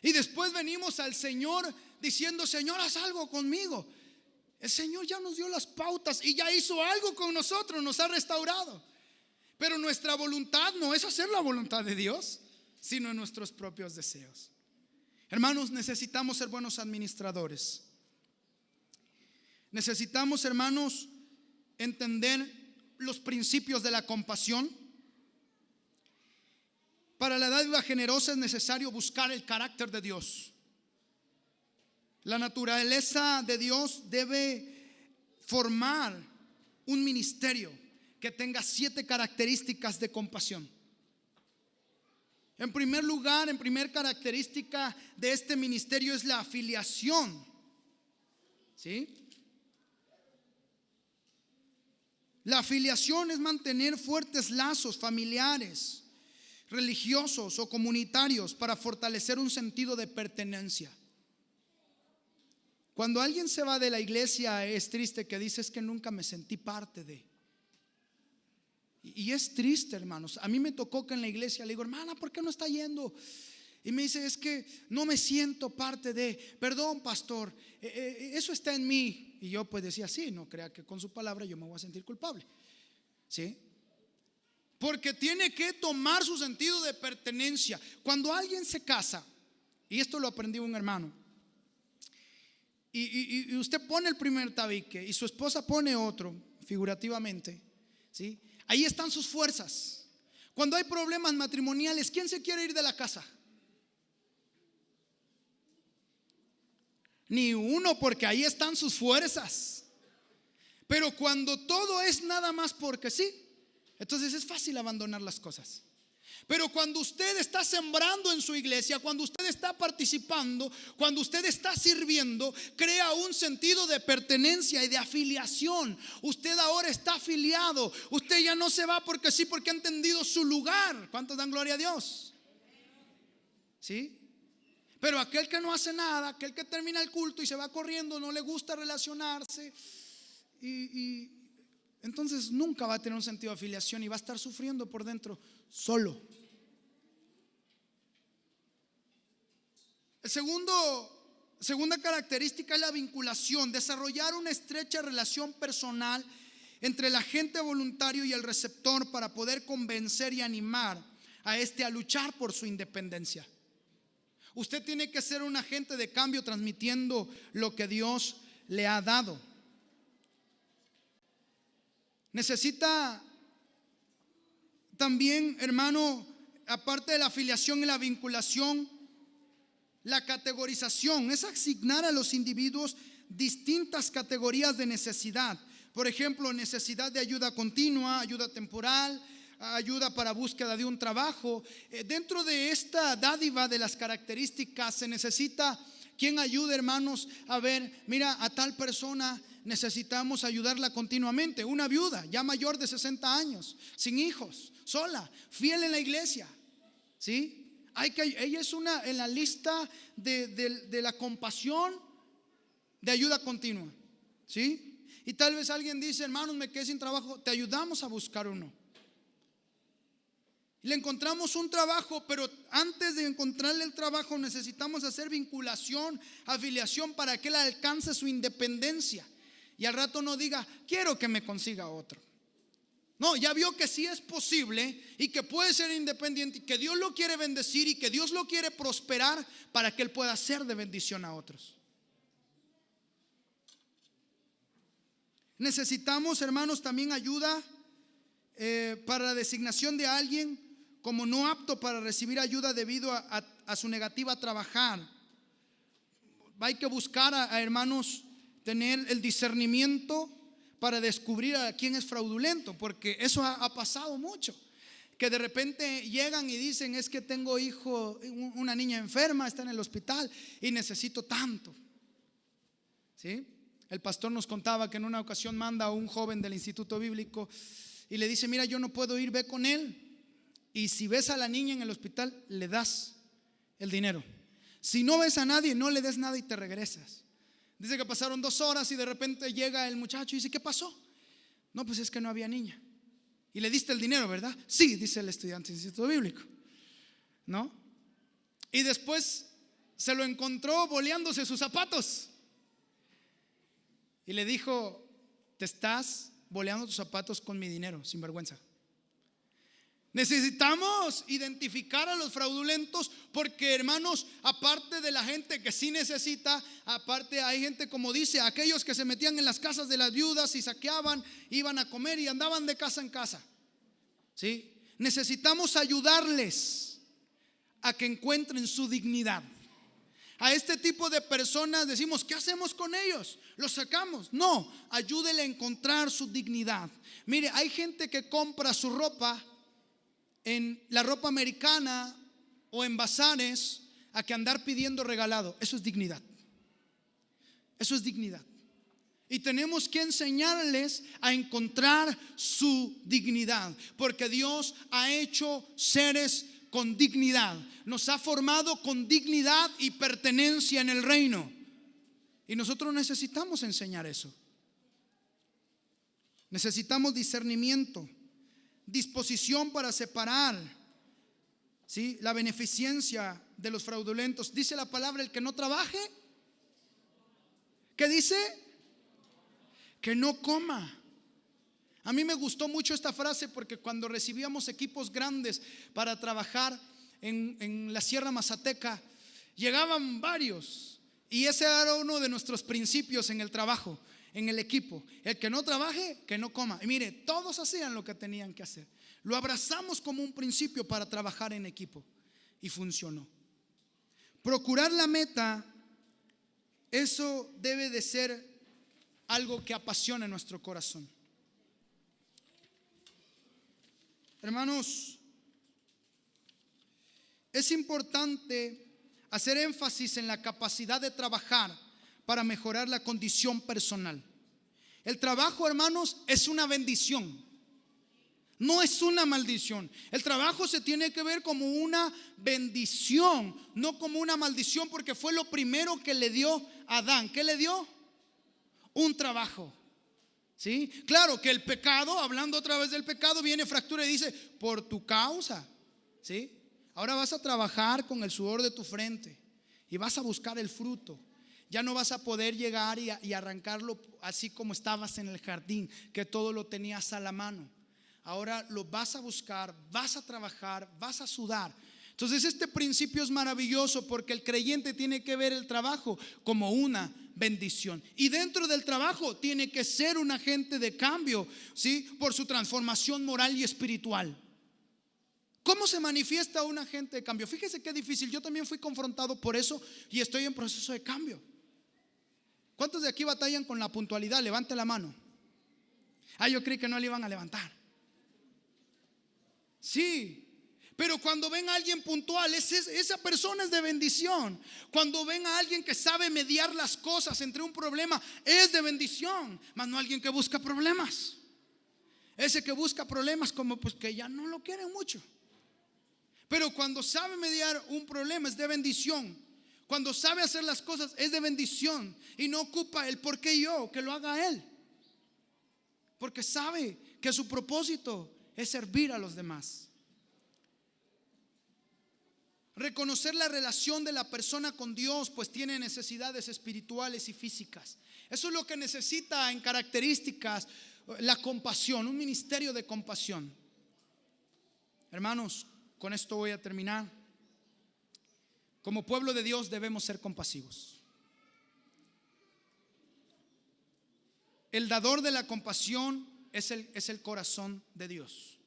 Speaker 1: Y después venimos al Señor diciendo: Señor, haz algo conmigo. El Señor ya nos dio las pautas y ya hizo algo con nosotros, nos ha restaurado. Pero nuestra voluntad no es hacer la voluntad de Dios, sino en nuestros propios deseos. Hermanos, necesitamos ser buenos administradores. Necesitamos, hermanos, entender los principios de la compasión. Para la dádiva generosa es necesario buscar el carácter de Dios. La naturaleza de Dios debe formar un ministerio que tenga 7 características de compasión. En primer lugar, en primer característica de este ministerio es la afiliación. ¿Sí? La afiliación es mantener fuertes lazos familiares, religiosos o comunitarios para fortalecer un sentido de pertenencia. Cuando alguien se va de la iglesia, es triste que dice: es que nunca me sentí parte de. Y es triste, hermanos. A mí me tocó que en la iglesia le digo: hermana, ¿por qué no está yendo? Y me dice: es que no me siento parte de. Perdón, pastor, eso está en mí. Y yo pues decía: sí, no crea que con su palabra yo me voy a sentir culpable. ¿Sí? Porque tiene que tomar su sentido de pertenencia. Cuando alguien se casa, y esto lo aprendí un hermano, y usted pone el primer tabique y su esposa pone otro, figurativamente, ¿sí? Ahí están sus fuerzas. Cuando hay problemas matrimoniales, ¿quién se quiere ir de la casa? Ni uno, porque ahí están sus fuerzas. Pero cuando todo es nada más porque sí, entonces es fácil abandonar las cosas. Pero cuando usted está sembrando en su iglesia, cuando usted está participando, cuando usted está sirviendo, crea un sentido de pertenencia y de afiliación. Usted ahora está afiliado. Usted ya no se va porque sí, porque ha entendido su lugar. ¿Cuántos dan gloria a Dios? ¿Sí? Pero aquel que no hace nada, aquel que termina el culto y se va corriendo, no le gusta relacionarse, y entonces nunca va a tener un sentido de afiliación y va a estar sufriendo por dentro solo. Segunda característica es la vinculación. Desarrollar una estrecha relación personal entre el agente voluntario y el receptor para poder convencer y animar a este a luchar por su independencia. Usted tiene que ser un agente de cambio transmitiendo lo que Dios le ha dado. Necesita también, hermano, aparte de la afiliación y la vinculación, la categorización es asignar a los individuos distintas categorías de necesidad. Por ejemplo, necesidad de ayuda continua, ayuda temporal, ayuda para búsqueda de un trabajo. Dentro de esta dádiva de las características se necesita quien ayude, hermanos, a ver, mira, a tal persona necesitamos ayudarla continuamente. Una viuda ya mayor de 60 años, sin hijos, sola, fiel en la iglesia, ¿sí? Ella es una en la lista de la compasión de ayuda continua, ¿sí? Y tal vez alguien dice, hermanos, me quedé sin trabajo, te ayudamos a buscar uno. Le encontramos un trabajo, pero antes de encontrarle el trabajo necesitamos hacer vinculación, afiliación para que él alcance su independencia y al rato no diga, quiero que me consiga otro. No, ya vio que sí es posible y que puede ser independiente y que Dios lo quiere bendecir y que Dios lo quiere prosperar para que él pueda ser de bendición a otros. Necesitamos, hermanos, también ayuda para la designación de alguien como no apto para recibir ayuda debido a su negativa a trabajar. Hay que buscar a hermanos tener el discernimiento para descubrir a quién es fraudulento, porque eso ha pasado mucho, que de repente llegan y dicen, es que tengo hijo, una niña enferma, está en el hospital y necesito tanto, ¿sí? El pastor nos contaba que en una ocasión manda a un joven del instituto bíblico y le dice, mira, yo no puedo ir, ve con él, y si ves a la niña en el hospital le das el dinero, si no ves a nadie no le des nada y te regresas. Dice que pasaron 2 horas y de repente llega el muchacho y dice, ¿qué pasó? No, pues es que no había niña. Y le diste el dinero, ¿verdad? Sí, dice el estudiante del instituto bíblico, ¿no? Y después se lo encontró boleándose sus zapatos y le dijo, te estás boleando tus zapatos con mi dinero, sin vergüenza. Necesitamos identificar a los fraudulentos porque, hermanos, aparte de la gente que sí necesita, aparte hay gente, como dice, aquellos que se metían en las casas de las viudas y saqueaban, iban a comer y andaban de casa en casa, ¿sí? Necesitamos ayudarles a que encuentren su dignidad. A este tipo de personas decimos, ¿qué hacemos con ellos? ¿Los sacamos? No, ayúdele a encontrar su dignidad. Mire, hay gente que compra su ropa en la ropa americana o en bazares a que andar pidiendo regalado. Eso es dignidad. Eso es dignidad. Y tenemos que enseñarles a encontrar su dignidad, porque Dios ha hecho seres con dignidad, nos ha formado con dignidad y pertenencia en el reino, y nosotros necesitamos enseñar eso. Necesitamos discernimiento, disposición para separar, ¿sí?, la beneficencia de los fraudulentos. Dice la palabra, el que no trabaje, ¿qué dice? Que no coma. A mí me gustó mucho esta frase porque cuando recibíamos equipos grandes para trabajar en la Sierra Mazateca, llegaban varios y ese era uno de nuestros principios en el trabajo, en el equipo. El que no trabaje, que no coma. Y mire, todos hacían lo que tenían que hacer. Lo abrazamos como un principio para trabajar en equipo y funcionó. Procurar la meta, eso debe de ser algo que apasione nuestro corazón. Hermanos, es importante hacer énfasis en la capacidad de trabajar para mejorar la condición personal. El trabajo, hermanos, es una bendición, no es una maldición. El trabajo se tiene que ver como una bendición, no como una maldición, porque fue lo primero que le dio a Adán. ¿Qué le dio? Un trabajo. ¿Sí? Claro que el pecado, hablando otra vez del pecado, viene fractura y dice: por tu causa, ¿sí? Ahora vas a trabajar con el sudor de tu frente y vas a buscar el fruto. Ya no vas a poder llegar y arrancarlo así como estabas en el jardín, que todo lo tenías a la mano. Ahora lo vas a buscar, vas a trabajar, vas a sudar. Entonces este principio es maravilloso, porque el creyente tiene que ver el trabajo como una bendición. Y dentro del trabajo tiene que ser un agente de cambio, ¿sí? Por su transformación moral y espiritual. ¿Cómo se manifiesta un agente de cambio? Fíjese qué difícil. Yo también fui confrontado por eso y estoy en proceso de cambio. ¿Cuántos de aquí batallan con la puntualidad? Levante la mano. Yo creí que no le iban a levantar. Sí, pero cuando ven a alguien puntual, esa persona es de bendición. Cuando ven a alguien que sabe mediar las cosas entre un problema, es de bendición. Mas no alguien que busca problemas. Ese que busca problemas, como pues que ya no lo quieren mucho. Pero cuando sabe mediar un problema, es de bendición. Cuando sabe hacer las cosas, es de bendición. Y no ocupa el por qué yo, que lo haga él. Porque sabe que su propósito es servir a los demás. Reconocer la relación de la persona con Dios, pues tiene necesidades espirituales y físicas. Eso es lo que necesita en características la compasión, un ministerio de compasión. Hermanos, con esto voy a terminar. Como pueblo de Dios debemos ser compasivos. El dador de la compasión es el corazón de Dios.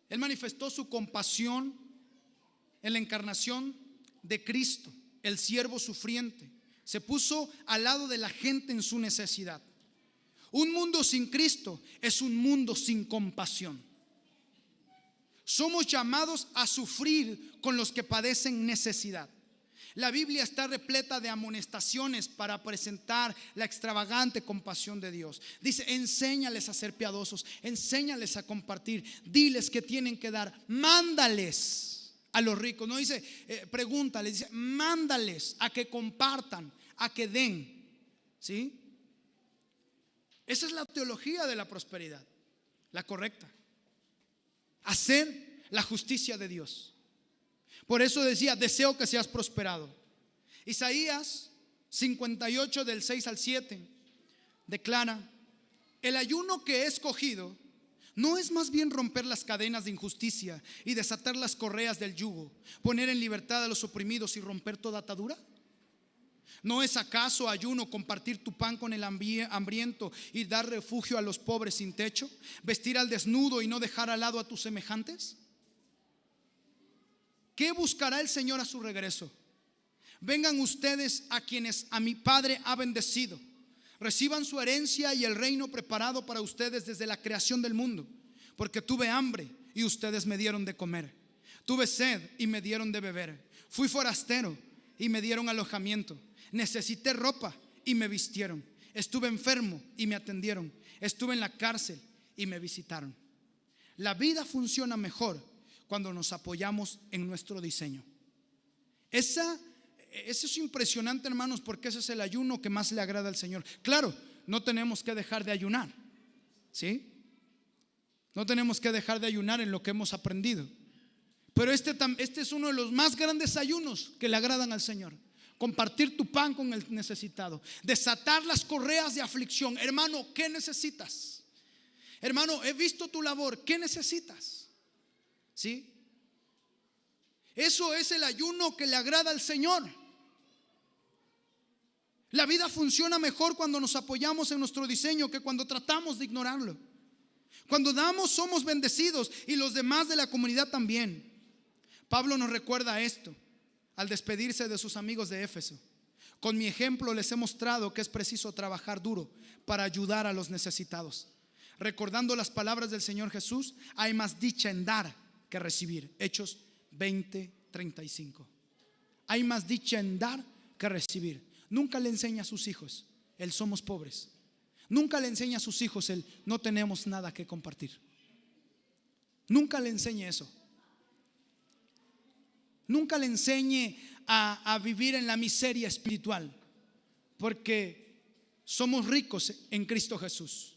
Speaker 1: Él manifestó su compasión en la encarnación de Cristo, el siervo sufriente. Se puso al lado de la gente en su necesidad. Un mundo sin Cristo es un mundo sin compasión. Somos llamados a sufrir con los que padecen necesidad. La Biblia está repleta de amonestaciones para presentar la extravagante compasión de Dios. Dice: enséñales a ser piadosos, enséñales a compartir, diles que tienen que dar, mándales a los ricos. No dice pregúntales, dice mándales a que compartan, a que den. ¿Sí? Esa es la teología de la prosperidad, la correcta. Hacer la justicia de Dios. Por eso decía: deseo que seas prosperado. Isaías 58 del 6 al 7 declara: el ayuno que he escogido no es más bien romper las cadenas de injusticia y desatar las correas del yugo, poner en libertad a los oprimidos y romper toda atadura. ¿No es acaso ayuno compartir tu pan con el hambriento y dar refugio a los pobres sin techo? ¿Vestir al desnudo y no dejar al lado a tus semejantes? ¿Qué buscará el Señor a su regreso? Vengan ustedes a quienes a mi Padre ha bendecido. Reciban su herencia y el reino preparado para ustedes desde la creación del mundo. Porque tuve hambre y ustedes me dieron de comer. Tuve sed y me dieron de beber. Fui forastero y me dieron alojamiento. Necesité ropa y me vistieron. Estuve enfermo y me atendieron. Estuve en la cárcel y me visitaron. La vida funciona mejor cuando nos apoyamos en nuestro diseño. Eso es impresionante, hermanos, porque ese es el ayuno que más le agrada al Señor. Claro, no tenemos que dejar de ayunar, ¿sí? No tenemos que dejar de ayunar en lo que hemos aprendido. Pero este es uno de los más grandes ayunos que le agradan al Señor. Compartir tu pan con el necesitado. Desatar las correas de aflicción. Hermano, ¿qué necesitas? Hermano, he visto tu labor. ¿Qué necesitas? ¿Sí? Eso es el ayuno que le agrada al Señor. La vida funciona mejor cuando nos apoyamos en nuestro diseño que cuando tratamos de ignorarlo. Cuando damos, somos bendecidos, y los demás de la comunidad también. Pablo nos recuerda esto al despedirse de sus amigos de Éfeso: con mi ejemplo les he mostrado que es preciso trabajar duro para ayudar a los necesitados. Recordando las palabras del Señor Jesús: hay más dicha en dar que recibir. Hechos 20:35. Hay más dicha en dar que recibir. Nunca le enseña a sus hijos el somos pobres. Nunca le enseña a sus hijos el no tenemos nada que compartir. Nunca le enseñe eso. Nunca le enseñe a vivir en la miseria espiritual, porque somos ricos en Cristo Jesús.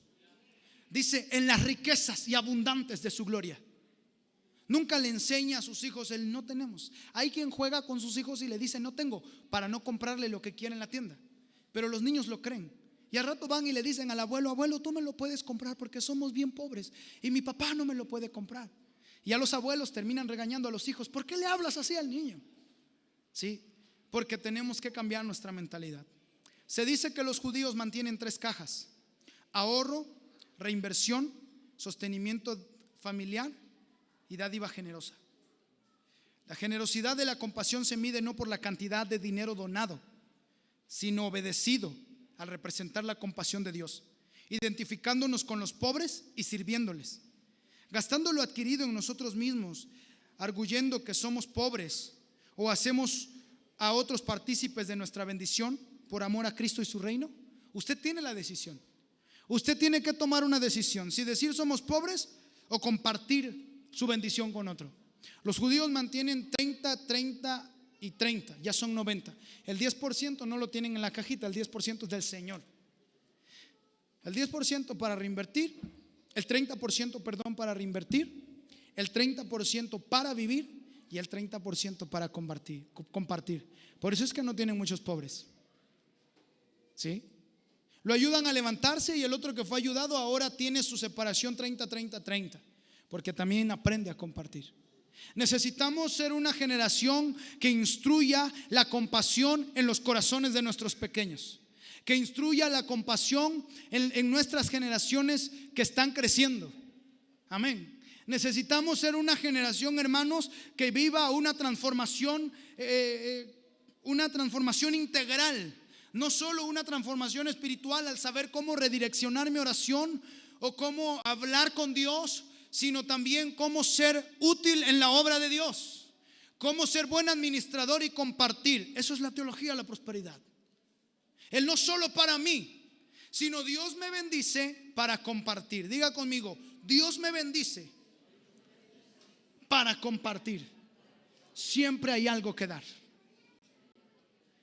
Speaker 1: Dice, en las riquezas y abundantes de su gloria. Nunca le enseña a sus hijos el no tenemos. Hay quien juega con sus hijos y le dice no tengo, para no comprarle lo que quiere en la tienda. Pero los niños lo creen. Y al rato van y le dicen al abuelo, abuelo, tú me lo puedes comprar porque somos bien pobres y mi papá no me lo puede comprar. Y a los abuelos terminan regañando a los hijos, ¿por qué le hablas así al niño? Sí, porque tenemos que cambiar nuestra mentalidad. Se dice que los judíos mantienen 3 cajas: ahorro, reinversión, sostenimiento familiar y dádiva generosa. La generosidad de la compasión se mide no por la cantidad de dinero donado, sino obedecido al representar la compasión de Dios, identificándonos con los pobres y sirviéndoles, gastando lo adquirido en nosotros mismos, arguyendo que somos pobres, o hacemos a otros partícipes de nuestra bendición por amor a Cristo y su reino. Usted tiene la decisión. Usted tiene que tomar una decisión, si decir somos pobres o compartir su bendición con otro. Los judíos mantienen 30, 30 y 30, ya son 90. El 10% no lo tienen en la cajita, el 10% es del Señor. El 10% para reinvertir, el 30% perdón para reinvertir, el 30% para vivir y el 30% para compartir. Por eso es que no tienen muchos pobres. ¿Sí? Lo ayudan a levantarse y el otro que fue ayudado ahora tiene su separación 30, 30, 30, porque también aprende a compartir. Necesitamos ser una generación que instruya la compasión en los corazones de nuestros pequeños, que instruya la compasión en nuestras generaciones que están creciendo. Amén. Necesitamos ser una generación, hermanos, que viva una transformación integral. No solo una transformación espiritual al saber cómo redireccionar mi oración o cómo hablar con Dios, sino también cómo ser útil en la obra de Dios, cómo ser buen administrador y compartir. Eso es la teología de la prosperidad. El no solo para mí, sino Dios me bendice para compartir. Diga conmigo, Dios me bendice para compartir. Siempre hay algo que dar.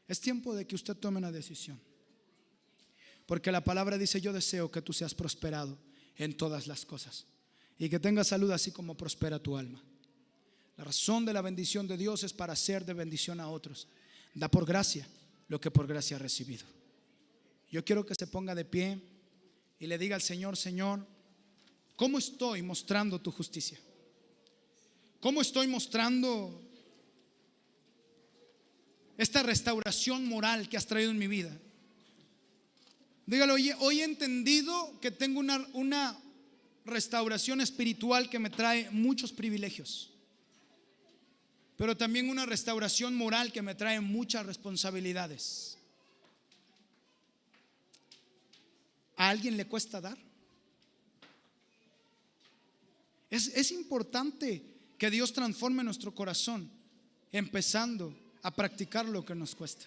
Speaker 1: Es tiempo de que usted tome una decisión, porque la palabra dice: yo deseo que tú seas prosperado en todas las cosas y que tengas salud así como prospera tu alma. La razón de la bendición de Dios es para ser de bendición a otros. Da por gracia lo que por gracia ha recibido. Yo quiero que se ponga de pie y le diga al Señor: Señor, ¿cómo estoy mostrando tu justicia? ¿Cómo estoy mostrando esta restauración moral que has traído en mi vida? Dígalo, hoy he entendido que tengo una restauración espiritual que me trae muchos privilegios, pero también una restauración moral que me trae muchas responsabilidades. ¿A alguien le cuesta dar? Es importante que Dios transforme nuestro corazón, empezando a practicar lo que nos cuesta.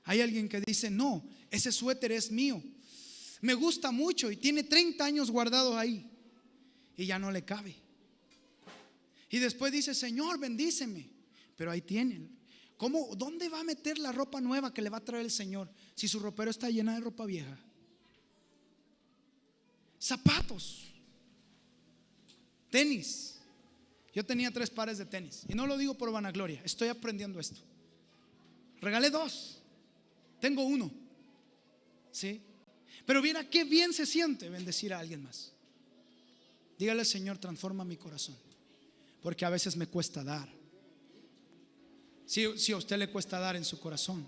Speaker 1: Hay alguien que dice: no, ese suéter es mío, me gusta mucho y tiene 30 años guardado ahí y ya no le cabe. Y después dice: Señor, bendíceme. Pero ahí tienen. ¿Cómo? ¿Dónde va a meter la ropa nueva que le va a traer el Señor si su ropero está llena de ropa vieja? Zapatos, tenis. Yo tenía 3 pares de tenis y no lo digo por vanagloria, estoy aprendiendo esto. Regalé 2, tengo 1. ¿Sí? Pero mira qué bien se siente bendecir a alguien más. Dígale: Señor, transforma mi corazón, porque a veces me cuesta dar. Si a usted le cuesta dar en su corazón,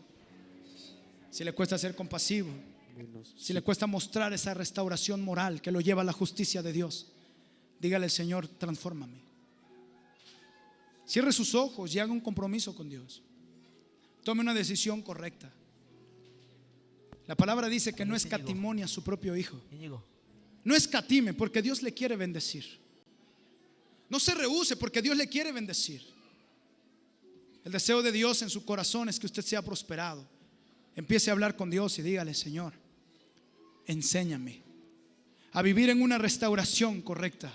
Speaker 1: si le cuesta ser compasivo, si le cuesta mostrar esa restauración moral que lo lleva a la justicia de Dios, dígale: Señor, transfórmame. Cierre sus ojos y haga un compromiso con Dios. Tome una decisión correcta. La palabra dice que no escatimó a su propio hijo. No escatime, porque Dios le quiere bendecir. No se rehúse, porque Dios le quiere bendecir. El deseo de Dios en su corazón es que usted sea prosperado. Empiece a hablar con Dios y dígale: Señor, enséñame a vivir en una restauración correcta,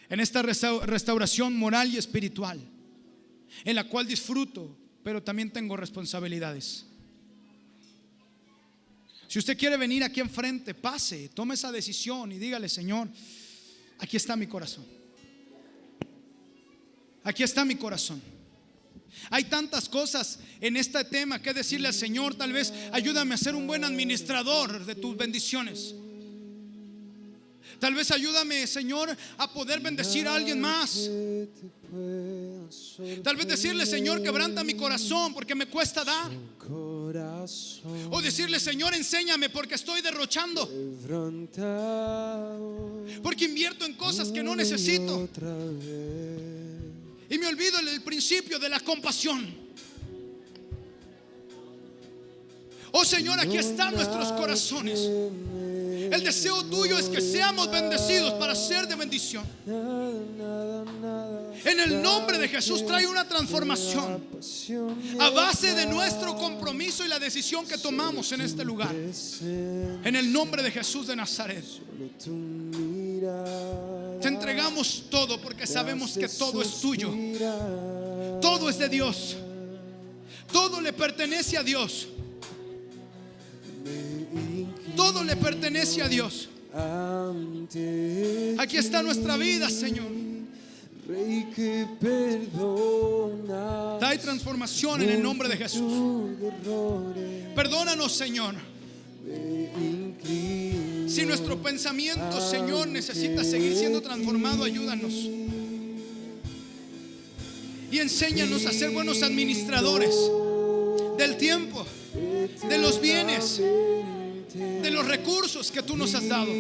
Speaker 1: en esta restauración moral y espiritual, en la cual disfruto, pero también tengo responsabilidades. Si usted quiere venir aquí enfrente, pase, tome esa decisión y dígale: Señor, aquí está mi corazón. Aquí está mi corazón. Hay tantas cosas en este tema que decirle al Señor. Tal vez ayúdame a ser un buen administrador de tus bendiciones. Tal vez ayúdame, Señor, a poder bendecir a alguien más. Tal vez decirle: Señor, quebranta mi corazón porque me cuesta dar. O decirle: Señor, enséñame porque estoy derrochando, porque invierto en cosas que no necesito y me olvido el principio de la compasión. Oh Señor, aquí están nuestros corazones. El deseo tuyo es que seamos bendecidos para ser de bendición. En el nombre de Jesús, trae una transformación a base de nuestro compromiso y la decisión que tomamos en este lugar. En el nombre de Jesús de Nazaret, te entregamos todo, porque sabemos que todo es tuyo. Todo es de Dios. Todo le pertenece a Dios. Todo le pertenece a Dios. Aquí está nuestra vida, Señor. Trae transformación en el nombre de Jesús. Perdónanos, Señor. Si nuestro pensamiento, Señor, necesita seguir siendo transformado, ayúdanos. Y enséñanos a ser buenos administradores del tiempo, de los bienes, de los recursos que tú nos has dado.